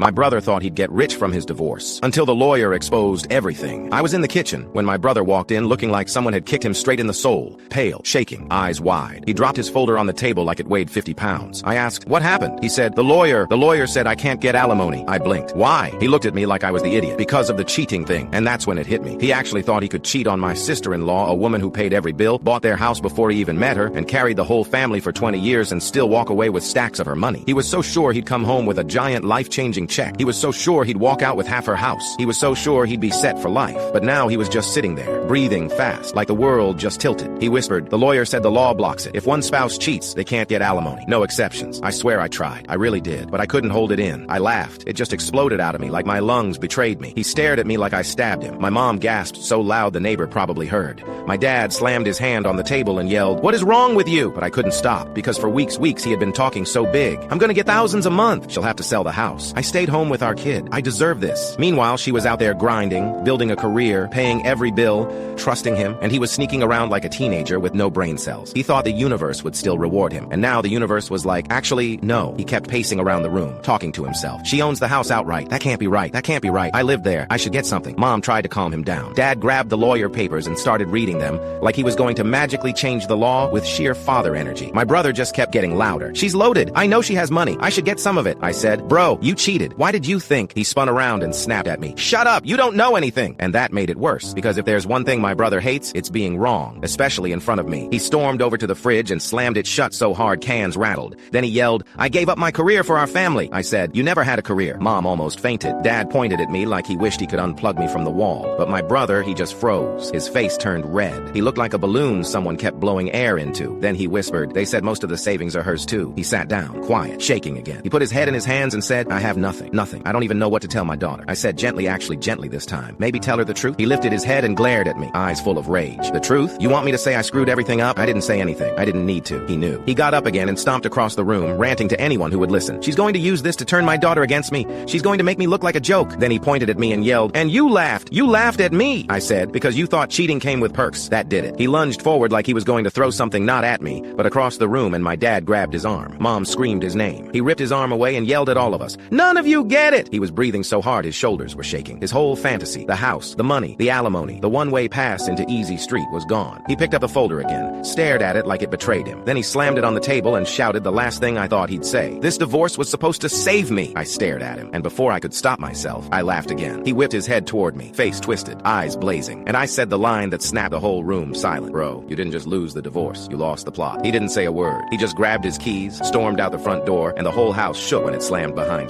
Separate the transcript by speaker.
Speaker 1: My brother thought he'd get rich from his divorce, until the lawyer exposed everything. I was in the kitchen when my brother walked in looking like someone had kicked him straight in the soul, pale, shaking, eyes wide. He dropped his folder on the table like it weighed 50 pounds. I asked, "What happened?" He said, The lawyer said I can't get alimony." I blinked. Why? He looked at me like I was the idiot. Because of the cheating thing. And that's when it hit me. He actually thought he could cheat on my sister-in-law, a woman who paid every bill, bought their house before he even met her, and carried the whole family for 20 years and still walk away with stacks of her money. He was so sure he'd come home with a giant life-changing check. He was so sure he'd walk out with half her house. He was so sure he'd be set for life. But now he was just sitting there, breathing fast, like the world just tilted. He whispered, "The lawyer said the law blocks it. If one spouse cheats, they can't get alimony. No exceptions." I swear I tried. I really did. But I couldn't hold it in. I laughed. It just exploded out of me like my lungs betrayed me. He stared at me like I stabbed him. My mom gasped so loud the neighbor probably heard. My dad slammed his hand on the table and yelled, "What is wrong with you?" But I couldn't stop, because for weeks he had been talking so big. "I'm gonna get thousands a month. She'll have to sell the house." I stayed home with our kid. I deserve this. Meanwhile, she was out there grinding, building a career, paying every bill, trusting him, and he was sneaking around like a teenager with no brain cells. He thought the universe would still reward him, and now the universe was like, "Actually, no." He kept pacing around the room, talking to himself. "She owns the house outright. That can't be right. That can't be right. I lived there. I should get something." Mom tried to calm him down. Dad grabbed the lawyer papers and started reading them, like he was going to magically change the law with sheer father energy. My brother just kept getting louder. "She's loaded. I know she has money. I should get some of it." I said, "Bro, you cheated. Why did you think?" He spun around and snapped at me. "Shut up. You don't know anything." And that made it worse, because if there's one thing my brother hates, it's being wrong, especially in front of me. He stormed over to the fridge and slammed it shut so hard cans rattled. Then he yelled, "I gave up my career for our family." I said, "You never had a career." Mom almost fainted. Dad pointed at me like he wished he could unplug me from the wall. But my brother, he just froze. His face turned red. He looked like a balloon someone kept blowing air into. Then he whispered, "They said most of the savings are hers too." He sat down, quiet, shaking again. He put his head in his hands and said, "I have nothing. Nothing. I don't even know what to tell my daughter." I said gently, actually gently this time, "Maybe tell her the truth." He lifted his head and glared at me, eyes full of rage. "The truth? You want me to say I screwed everything up?" I didn't say anything. I didn't need to. He knew. He got up again and stomped across the room, ranting to anyone who would listen. "She's going to use this to turn my daughter against me. She's going to make me look like a joke." Then he pointed at me and yelled, "And you laughed. You laughed at me." I said, "Because you thought cheating came with perks." That did it. He lunged forward like he was going to throw something not at me, but across the room, and my dad grabbed his arm. Mom screamed his name. He ripped his arm away and yelled at all of us, "None of you get it!" He was breathing so hard his shoulders were shaking. His whole fantasy, the house, the money, the alimony, the one-way pass into Easy Street was gone. He picked up the folder again, stared at it like it betrayed him. Then he slammed it on the table and shouted the last thing I thought he'd say. "This divorce was supposed to save me." I stared at him, and before I could stop myself, I laughed again. He whipped his head toward me, face twisted, eyes blazing, and I said the line that snapped the whole room silent. "Bro, you didn't just lose the divorce, you lost the plot." He didn't say a word. He just grabbed his keys, stormed out the front door, and the whole house shook when it slammed behind him.